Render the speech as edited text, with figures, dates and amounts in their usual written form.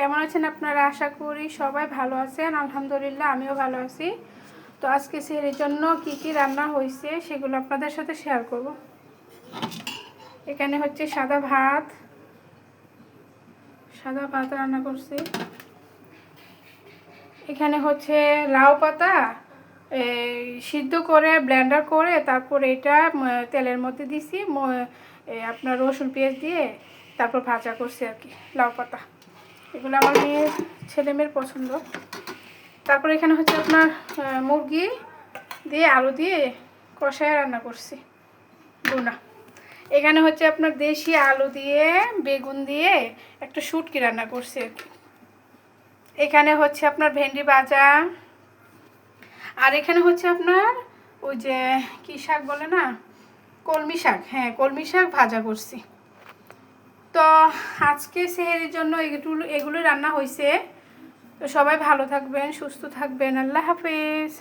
কেমন আছেন আপনারা? আশা করি সবাই ভালো আছেন। আলহামদুলিল্লাহ আমিও ভালো আছি। তো আজকে সেহরির জন্য কি কি রান্না হয়েছে সেগুলো আপনাদের সাথে শেয়ার করব। এখানে হচ্ছে সাদা ভাত রান্না করছি। এখানে হচ্ছে লাউ পাতা সিদ্ধ করে ব্লেন্ডার করে তারপর এটা তেলের মধ্যে দিছি, আপনার রসুন পেঁয়াজ দিয়ে তারপর ভাজা করছি আর কি। লাউ পাতা এগুলো আমার ছেলে মেয়ের পছন্দ। তারপর এখানে হচ্ছে আপনার মুরগি দিয়ে আলু দিয়ে কষায় রান্না করছি ভুনা। এখানে হচ্ছে আপনার দেশি আলু দিয়ে বেগুন দিয়ে একটা শুটকি রান্না করছি আর কি। এখানে হচ্ছে আপনার ভেন্ডি ভাজা, আর এখানে হচ্ছে আপনার ওই যে কী শাক বলে না, কলমি শাক, হ্যাঁ কলমি শাক ভাজা করছি। তো আজকে সেহরির জন্য এগুলো রান্না হয়েছে। তো সবাই ভালো থাকবেন, সুস্থ থাকবেন। আল্লাহ হাফেজ।